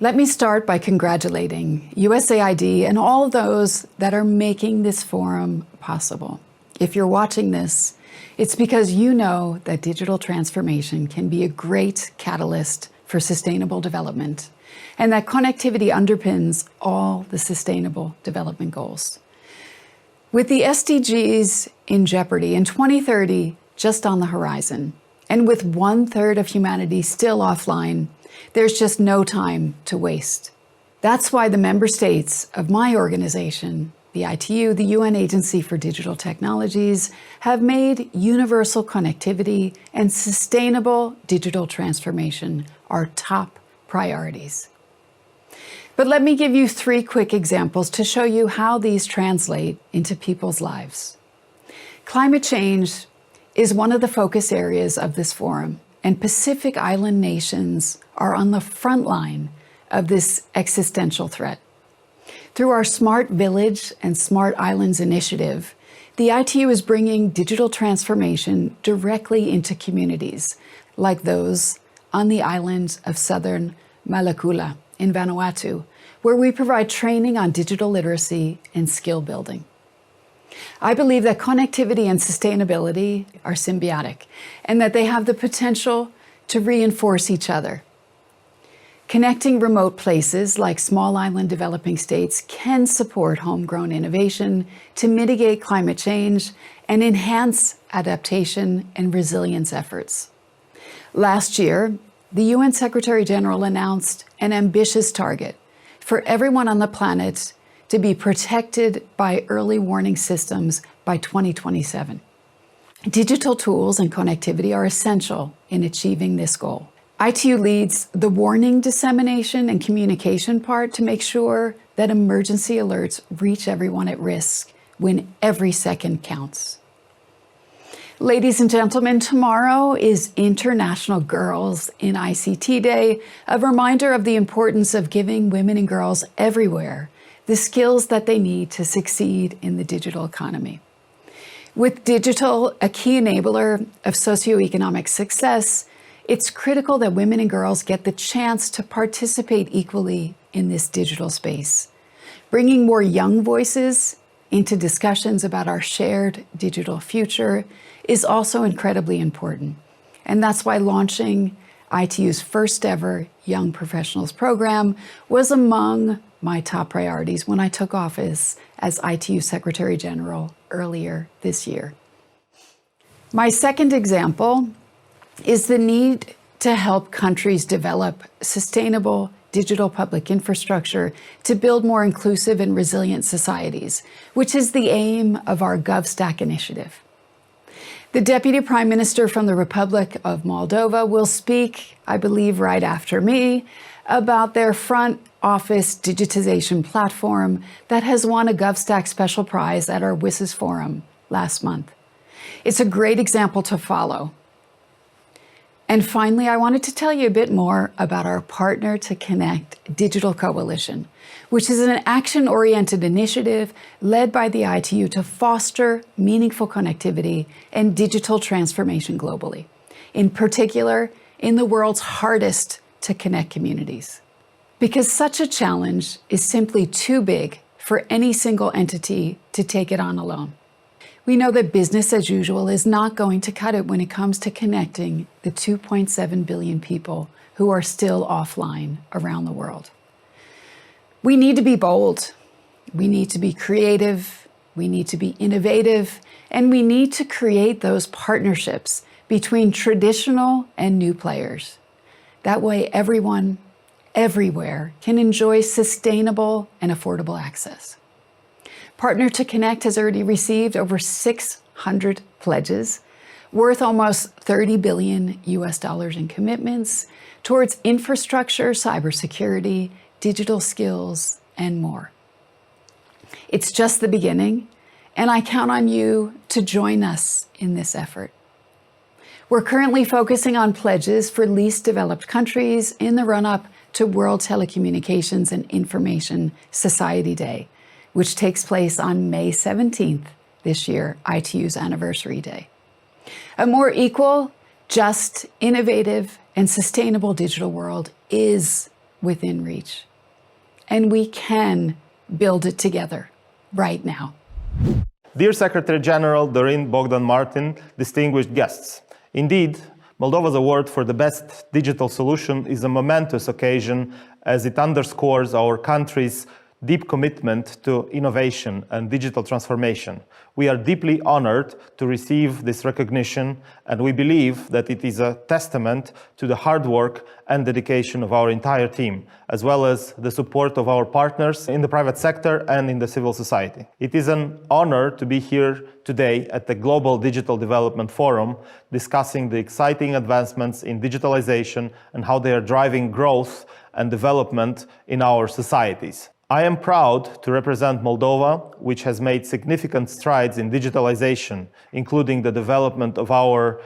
Let me start by congratulating USAID and all those that are making this forum possible. If you're watching this, it's because you know that digital transformation can be a great catalyst for sustainable development, and that connectivity underpins all the Sustainable Development Goals. With the SDGs in jeopardy in 2030 just on the horizon, and with 1/3 of humanity still offline, there's just no time to waste. That's why the member states of my organization, the ITU, the UN Agency for Digital Technologies, have made universal connectivity and sustainable digital transformation our top priorities. But let me give you 3 quick examples to show you how these translate into people's lives. Climate change is one of the focus areas of this forum, and Pacific Island nations are on the front line of this existential threat. Through our Smart Village and Smart Islands initiative, the ITU is bringing digital transformation directly into communities like those on the island of southern Malekula in Vanuatu, where we provide training on digital literacy and skill building. I believe that connectivity and sustainability are symbiotic and that they have the potential to reinforce each other. Connecting remote places like small island developing states can support homegrown innovation to mitigate climate change and enhance adaptation and resilience efforts. Last year, the UN Secretary-General announced an ambitious target for everyone on the planet to be protected by early warning systems by 2027. Digital tools and connectivity are essential in achieving this goal. ITU leads the warning dissemination and communication part to make sure that emergency alerts reach everyone at risk when every second counts. Ladies and gentlemen, tomorrow is International Girls in ICT Day, a reminder of the importance of giving women and girls everywhere the skills that they need to succeed in the digital economy. With digital a key enabler of socio-economic success, it's critical that women and girls get the chance to participate equally in this digital space. Bringing more young voices into discussions about our shared digital future is also incredibly important. And that's why launching ITU's first ever Young Professionals program was among my top priorities when I took office as ITU Secretary General earlier this year. My second example is the need to help countries develop sustainable digital public infrastructure to build more inclusive and resilient societies, which is the aim of our GovStack initiative. The Deputy Prime Minister from the Republic of Moldova will speak, I believe, right after me, about their front office digitization platform that has won a GovStack special prize at our WSIS forum last month. It's a great example to follow. And finally, I wanted to tell you a bit more about our Partner to Connect Digital Coalition, which is an action-oriented initiative led by the ITU to foster meaningful connectivity and digital transformation globally, in particular in the world's hardest to connect communities. Because such a challenge is simply too big for any single entity to take it on alone. We know that business as usual is not going to cut it when it comes to connecting the 2.7 billion people who are still offline around the world. We need to be bold, we need to be creative, we need to be innovative, and we need to create those partnerships between traditional and new players. That way everyone, everywhere, can enjoy sustainable and affordable access. Partner to Connect has already received over 600 pledges, worth almost $30 billion in commitments towards infrastructure, cybersecurity, digital skills, and more. It's just the beginning, and I count on you to join us in this effort. We're currently focusing on pledges for least developed countries in the run-up to World Telecommunications and Information Society Day, which takes place on May 17th this year, ITU's anniversary day. A more equal, just, innovative, and sustainable digital world is within reach. And we can build it together right now. Dear Secretary-General Doreen Bogdan-Martin, distinguished guests. Indeed, Moldova's award for the best digital solution is a momentous occasion as it underscores our country's deep commitment to innovation and digital transformation. We are deeply honored to receive this recognition, and we believe that it is a testament to the hard work and dedication of our entire team, as well as the support of our partners in the private sector and in the civil society. It is an honor to be here today at the Global Digital Development Forum, discussing the exciting advancements in digitalization and how they are driving growth and development in our societies. I am proud to represent Moldova, which has made significant strides in digitalization, including the development of our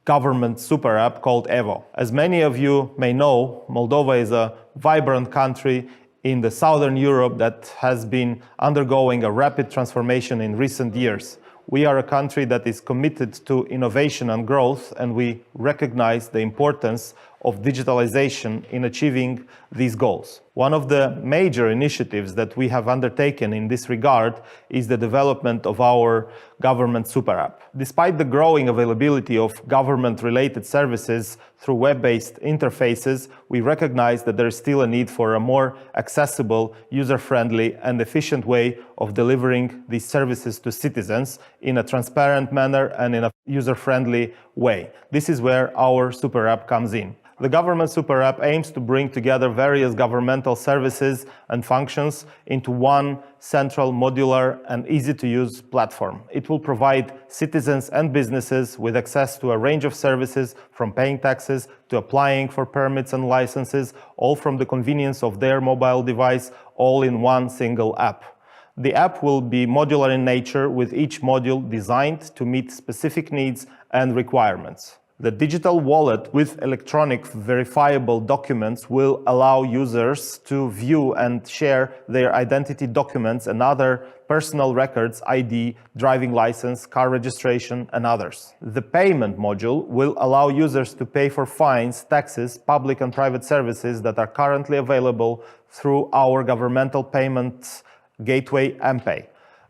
government super app called EVO. As many of you may know, Moldova is a vibrant country in the southern Europe that has been undergoing a rapid transformation in recent years. We are a country that is committed to innovation and growth, and we recognize the importance of digitalization in achieving these goals. One of the major initiatives that we have undertaken in this regard is the development of our government super app. Despite the growing availability of government-related services through web-based interfaces, we recognize that there is still a need for a more accessible, user-friendly, and efficient way of delivering these services to citizens in a transparent manner and in a user-friendly way. This is where our super app comes in. The government super app aims to bring together various governmental services and functions into one central, modular, and easy-to-use platform. It will provide citizens and businesses with access to a range of services, from paying taxes to applying for permits and licenses, all from the convenience of their mobile device, all in one single app. The app will be modular in nature, with each module designed to meet specific needs and requirements. The digital wallet with electronic verifiable documents will allow users to view and share their identity documents and other personal records, ID, driving license, car registration, and others. The payment module will allow users to pay for fines, taxes, public and private services that are currently available through our governmental payments gateway mPay.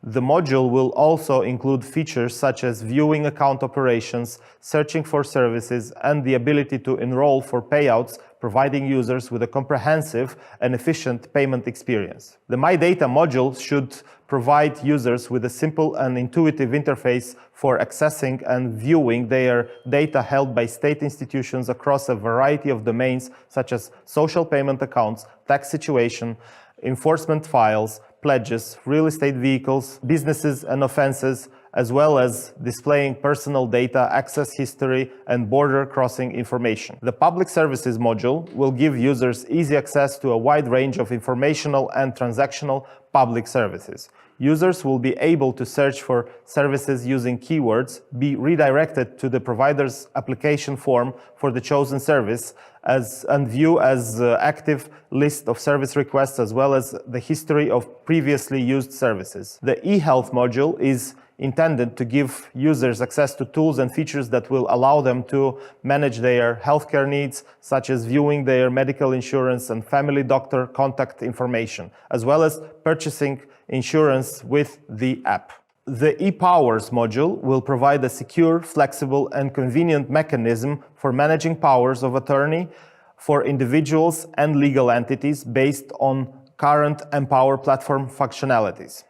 The module will also include features such as viewing account operations, searching for services, and the ability to enroll for payouts, providing users with a comprehensive and efficient payment experience. The My Data module should provide users with a simple and intuitive interface for accessing and viewing their data held by state institutions across a variety of domains such as social payment accounts, tax situation, enforcement files, pledges, real estate vehicles, businesses and offenses, as well as displaying personal data, access history, and border crossing information. The Public Services module will give users easy access to a wide range of informational and transactional public services. Users will be able to search for services using keywords, be redirected to the provider's application form for the chosen service, and view as active list of service requests, as well as the history of previously used services. The eHealth module is intended to give users access to tools and features that will allow them to manage their healthcare needs, such as viewing their medical insurance and family doctor contact information, as well as purchasing insurance with the app. The ePowers module will provide a secure, flexible, and convenient mechanism for managing powers of attorney for individuals and legal entities based on current Empower platform functionalities.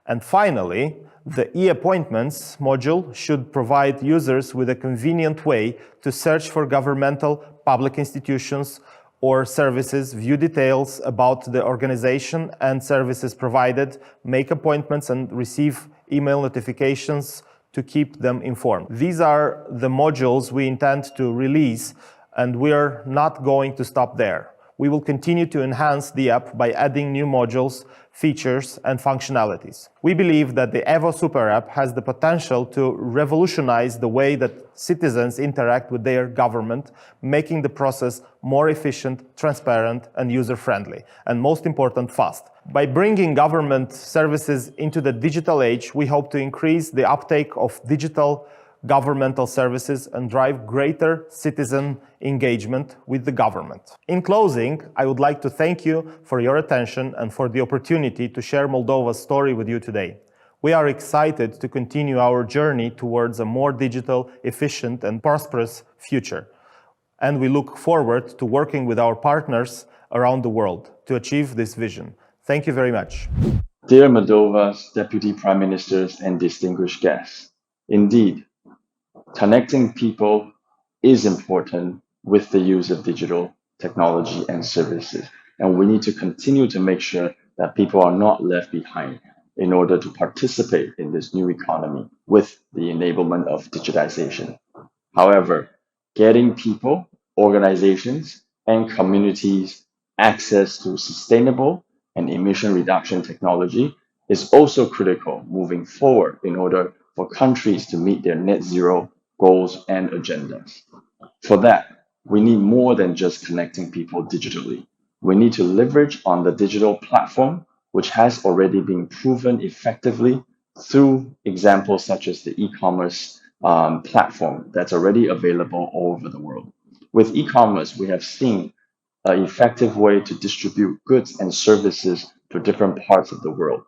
And finally, the eAppointments module should provide users with a convenient way to search for governmental, public institutions or services, view details about the organization and services provided, make appointments, and receive email notifications to keep them informed. These are the modules we intend to release, and we are not going to stop there. We will continue to enhance the app by adding new modules, features, and functionalities. We believe that the EVO Super App has the potential to revolutionize the way that citizens interact with their government, making the process more efficient, transparent, and user-friendly, and most important, fast. By bringing government services into the digital age, we hope to increase the uptake of digital governmental services and drive greater citizen engagement with the government. In closing, I would like to thank you for your attention and for the opportunity to share Moldova's story with you today. We are excited to continue our journey towards a more digital, efficient, and prosperous future. And we look forward to working with our partners around the world to achieve this vision. Thank you very much. Dear Moldova's Deputy Prime Ministers and distinguished guests, indeed, connecting people is important with the use of digital technology and services. And we need to continue to make sure that people are not left behind in order to participate in this new economy with the enablement of digitization. However, getting people, organizations, and communities access to sustainable and emission reduction technology is also critical moving forward in order for countries to meet their net zero goals and agendas. For that, we need more than just connecting people digitally. We need to leverage on the digital platform, which has already been proven effectively through examples such as the e-commerce platform that's already available all over the world. With e-commerce, we have seen an effective way to distribute goods and services to different parts of the world.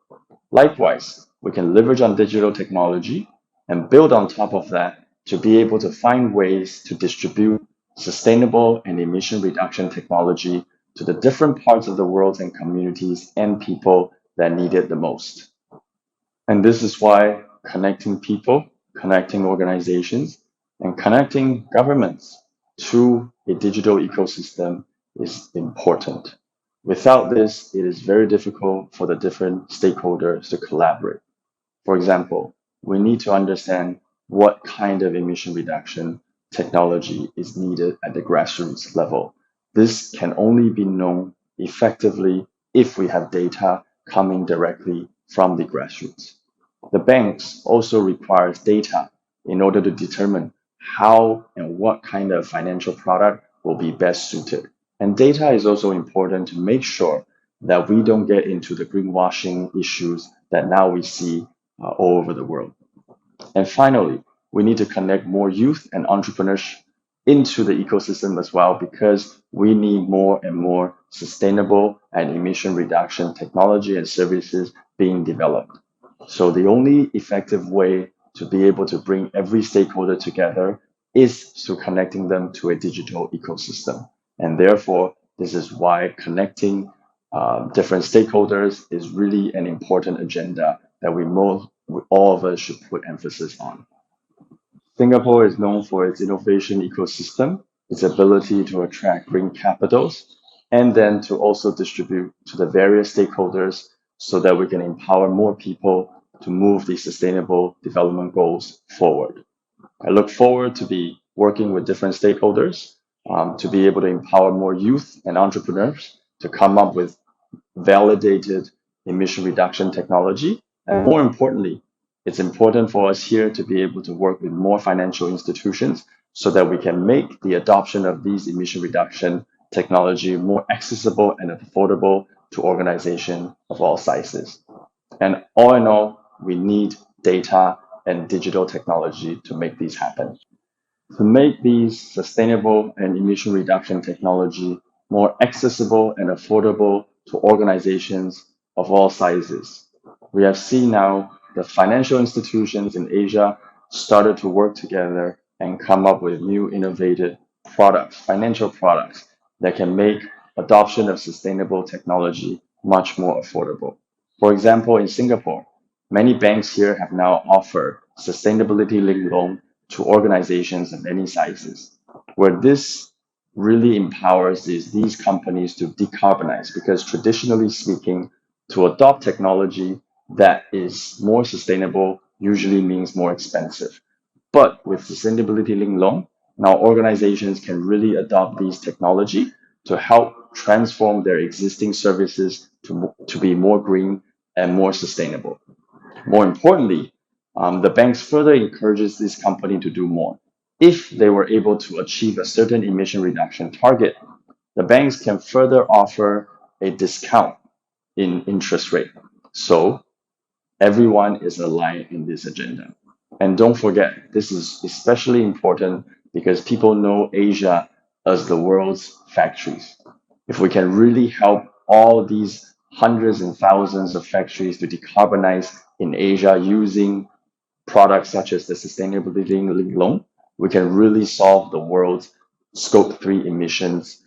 Likewise, we can leverage on digital technology and build on top of that to be able to find ways to distribute sustainable and emission reduction technology to the different parts of the world and communities and people that need it the most. And this is why connecting people, connecting organizations, and connecting governments to a digital ecosystem is important. Without this, it is very difficult for the different stakeholders to collaborate. For example, we need to understand what kind of emission reduction technology is needed at the grassroots level. This can only be known effectively if we have data coming directly from the grassroots. The banks also requires data in order to determine how and what kind of financial product will be best suited. And data is also important to make sure that we don't get into the greenwashing issues that now we see all over the world. And finally, we need to connect more youth and entrepreneurs into the ecosystem as well, because we need more and more sustainable and emission reduction technology and services being developed. So the only effective way to be able to bring every stakeholder together is through connecting them to a digital ecosystem. And therefore, this is why connecting different stakeholders is really an important agenda that all of us should put emphasis on. Singapore is known for its innovation ecosystem, its ability to attract green capitals, and then to also distribute to the various stakeholders so that we can empower more people to move the sustainable development goals forward. I look forward to be working with different stakeholders to be able to empower more youth and entrepreneurs to come up with validated emission reduction technology. And more importantly, it's important for us here to be able to work with more financial institutions so that we can make the adoption of these emission reduction technology more accessible and affordable to organizations of all sizes. And all in all, we need data and digital technology to make these happen. To make these sustainable and emission reduction technology more accessible and affordable to organizations of all sizes, we have seen now the financial institutions in Asia started to work together and come up with new innovative products, financial products that can make adoption of sustainable technology much more affordable. For example, in Singapore, many banks here have now offered sustainability-linked loan to organizations of any sizes, where this really empowers these companies to decarbonize, because traditionally speaking, to adopt technology that is more sustainable usually means more expensive. But with sustainability-linked loan, now organizations can really adopt these technology to help transform their existing services to be more green and more sustainable. More importantly, the banks further encourages this company to do more. If they were able to achieve a certain emission reduction target, the banks can further offer a discount in interest rate. So everyone is aligned in this agenda. And don't forget, this is especially important because people know Asia as the world's factories. If we can really help all these hundreds and thousands of factories to decarbonize in Asia using products such as the sustainability linked loan, we can really solve the world's scope 3 emissions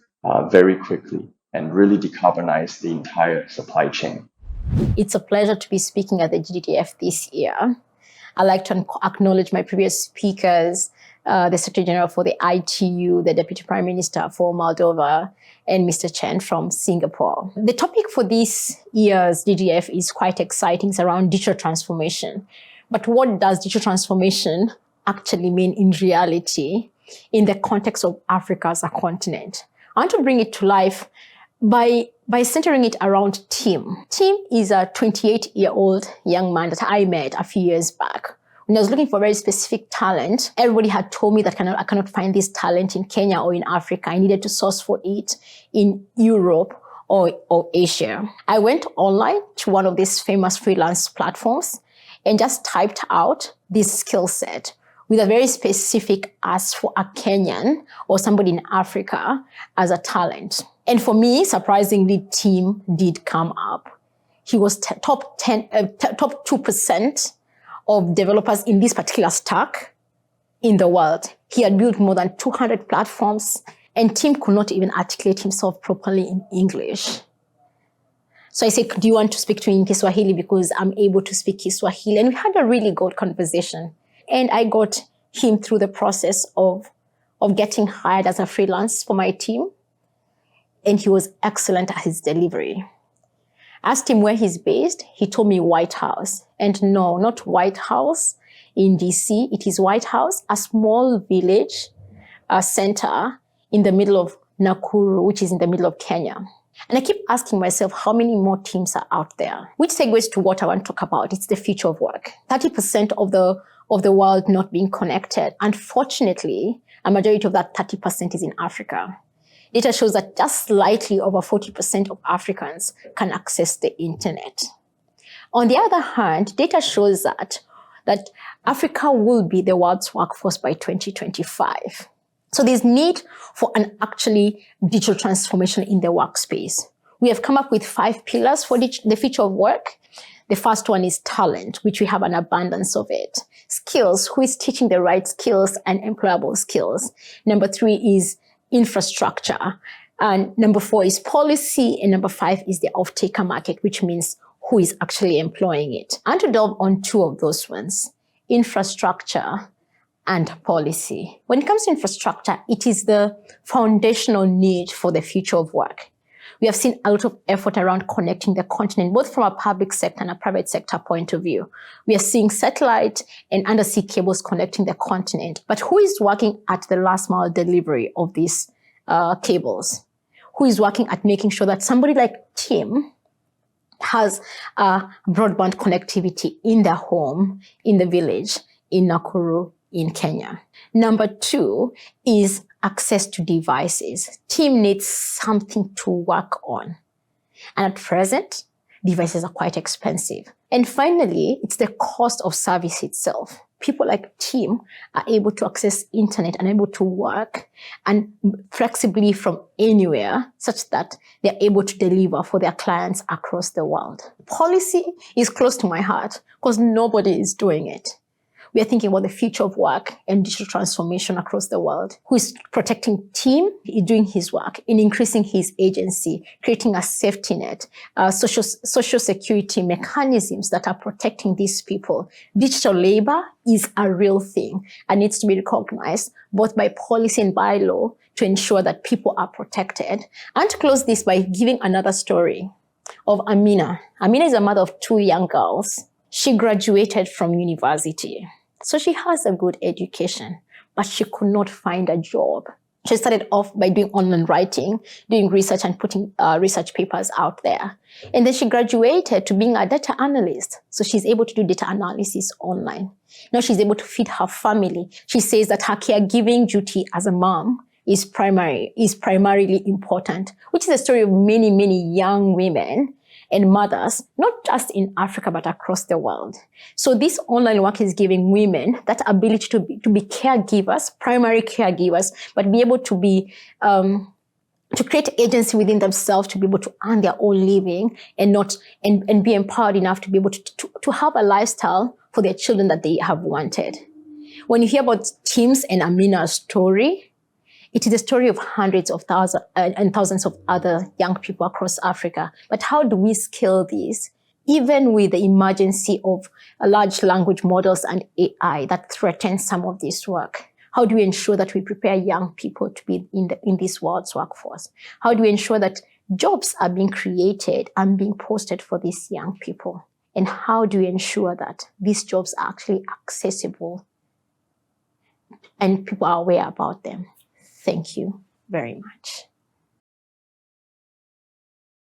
very quickly and really decarbonize the entire supply chain. It's a pleasure to be speaking at the GDTF this year. I'd like to acknowledge my previous speakers, the Secretary-General for the ITU, the Deputy Prime Minister for Moldova, and Mr. Chen from Singapore. The topic for this year's GDF is quite exciting. It's around digital transformation. But what does digital transformation actually mean in reality in the context of Africa as a continent? I want to bring it to life by centering it around Tim. Tim is a 28-year-old young man that I met a few years back. When I was looking for very specific talent, everybody had told me that I cannot find this talent in Kenya or in Africa. I needed to source for it in Europe or Asia. I went online to one of these famous freelance platforms and just typed out this skill set with a very specific ask for a Kenyan or somebody in Africa as a talent. And for me, surprisingly, Tim did come up. He was top 2% of developers in this particular stack in the world. He had built more than 200 platforms, and Tim could not even articulate himself properly in English. So I said, do you want to speak to me in Kiswahili? Because I'm able to speak Kiswahili. And we had a really good conversation. And I got him through the process of getting hired as a freelance for my team. And he was excellent at his delivery. I asked him where he's based. He told me White House. And no, not White House in DC. It is White House, a small village center in the middle of Nakuru, which is in the middle of Kenya. And I keep asking myself, how many more teams are out there? Which segues to what I want to talk about. It's the future of work. 30% of the world not being connected. Unfortunately, a majority of that 30% is in Africa. Data shows that just slightly over 40% of Africans can access the internet. On the other hand, data shows that Africa will be the world's workforce by 2025. So there's need for an actually digital transformation in the workspace. We have come up with 5 pillars for the future of work. The first one is talent, which we have an abundance of it. Skills, who is teaching the right skills and employable skills. Number 3 is infrastructure. And number 4 is policy. And number 5 is the off-taker market, which means who is actually employing it. I want to delve on 2 of those ones, infrastructure and policy. When it comes to infrastructure, it is the foundational need for the future of work. We have seen a lot of effort around connecting the continent, both from a public sector and a private sector point of view. We are seeing satellite and undersea cables connecting the continent. But who is working at the last mile delivery of these cables? Who is working at making sure that somebody like Tim has broadband connectivity in their home, in the village, in Nakuru, in Kenya? Number 2 is access to devices. Team needs something to work on. And at present, devices are quite expensive. And finally, it's the cost of service itself. People like Team are able to access internet and able to work and flexibly from anywhere such that they're able to deliver for their clients across the world. Policy is close to my heart because nobody is doing it. We are thinking about the future of work and digital transformation across the world. Who is protecting Tim, doing his work in increasing his agency, creating a safety net, social security mechanisms that are protecting these people. Digital labor is a real thing and needs to be recognized both by policy and by law to ensure that people are protected. And to close this by giving another story of Amina. Amina is a mother of 2 young girls. She graduated from university. So she has a good education, but she could not find a job. She started off by doing online writing, doing research and putting research papers out there. And then she graduated to being a data analyst. So she's able to do data analysis online. Now she's able to feed her family. She says that her caregiving duty as a mom is primarily important, which is the story of many, many young women and mothers, not just in Africa, but across the world. So this online work is giving women that ability to be caregivers, primary caregivers, but be able to be, to create agency within themselves, to be able to earn their own living and be empowered enough to be able to have a lifestyle for their children that they have wanted. When you hear about Tim's and Amina's story, it is a story of hundreds of thousands and thousands of other young people across Africa. But how do we scale these, even with the emergence of large language models and AI that threatens some of this work? How do we ensure that we prepare young people to be in this world's workforce? How do we ensure that jobs are being created and being posted for these young people? And how do we ensure that these jobs are actually accessible and people are aware about them? Thank you very much.